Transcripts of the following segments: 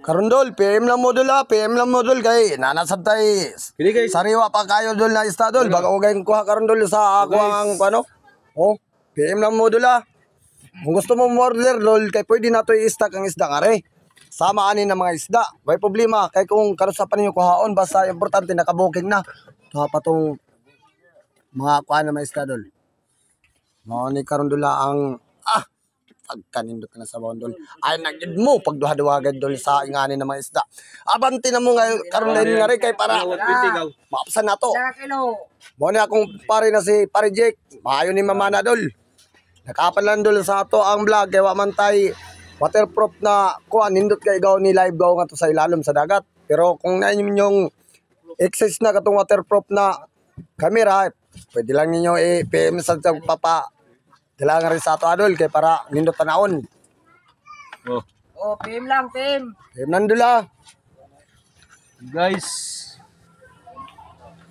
Karundol, PM lang mo dul PM lang mo dul kay nanasad tay. Sariwa pa kayo dul na isda dul. Baga ugay kuha karundol sa ako ang ano. Oh, PM lang mo dul Kung gusto mo order dul kay pwede na to i-stack ang isda kare. Sama ani ng mga isda. May problema kay kung karusapan niyo kuhaon basta importante nakabuking na. Tuha pa tong mga kuha na mga isda dul. Mao ni karundol ang pagkanindot na sa bondol ay nagid mo pagduha-duhagan dol sa ingani ng mga isda. Abanti na mo nga karon nga rin kay para maapsan nato. Mo ni akong pare na si Pare Jake, maayo ni mama na dol. Nakapalan dol sa ato ang vlog kay wa man tay waterproof na kuan nindot kay gaw ni live gaw nga to sa ilalom sa dagat. Pero kung nainyo ninyong access na katong waterproof na camera, pwede lang ninyo i-PM sa papa. Kailangan rin sa ato adol kay para nindot tanaon. Oh, PM lang, PM. PM nandula. Guys.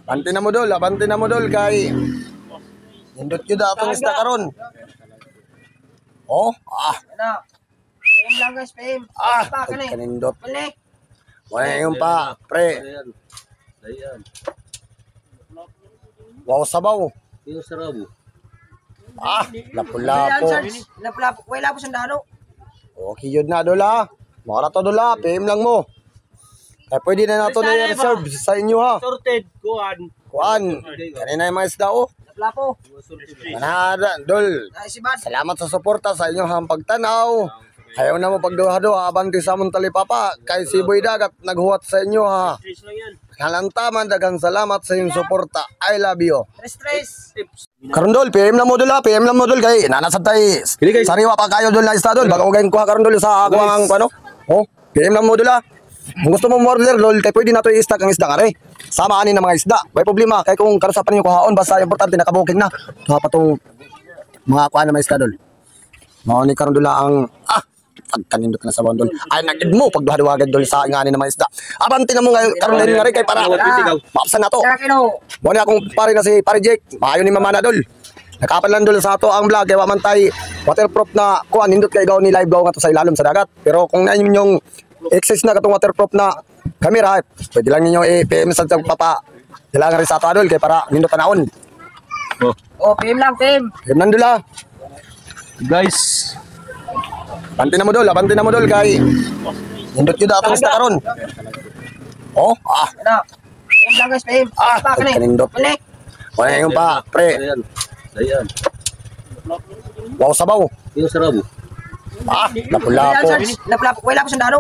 Abanti na mo dol kay nindot yun atong isda karon. Oh, Ano? PM lang guys, PM. Pa ka na. kanindot. Balik. Wala yung pa, pre. Ayan. Wow sabaw. Yung sarabo. Lapu-lapo. Wala po sandalo. Okay yun na dola. Mara to dola, PM lang mo. Kaya pwede na nato na i-reserve sa inyo ha. Sorted, kuhan. Kuan, kanina yung mga isda oh. Lapo. Manada, dol. Ay, si Bad. Salamat sa suporta sa inyong pagtanaw. Ayaw na mo pagduha-duha, abanti sa mong talipapa. Kay si Boy Dagat, naghuwat sa inyo ha. Kalantaman, dagang salamat sa inyong suporta. I love you. Stress. Karundol, PM lang mo dul PM lang mo dul kay nanasad tay. Sariwa pa kayo dul na isda dul. Baga ugay kuha karundol sa ako ang ano. Oh, PM lang mo dul Kung gusto mo order dul kay pwede na to i-stack ang isda kare. Sama ani ng mga isda. May problema kay kung karusapan niyo kuhaon basta importante nakabuking na. Tuha pa tong mga kuha na mga isda dul. Mao ni karundol ang pagkanindot na sa bondol ay nagid mo pagduha-duhagan dol sa ingani ng mga isda. Abanti na mo nga karon nga rin kay para maapsan nato. Mo ni akong pare na si Pare Jake, maayo ni mama na dol. Nakapalan dol sa ato ang vlog kay wa man tay waterproof na kuan nindot kay gaw ni live gaw nga to sa ilalom sa dagat. Pero kung nainyo ninyong access na katong waterproof na camera, pwede lang ninyo i-PM sa papa. Kailangan rin sa ato dol kay para nindot tanaon. Oh, PM lang, PM. PM nandula. Guys. Abanti na mo dol kay nindot yun atong isda karon. Oh, Ano? PM lang guys, PM. Pa ka na. kanindot. Balik. Wala yung pa, pre. Ayan. Wow sabaw. Yung sarabo. Lapu-lapo. Wala po sandalo.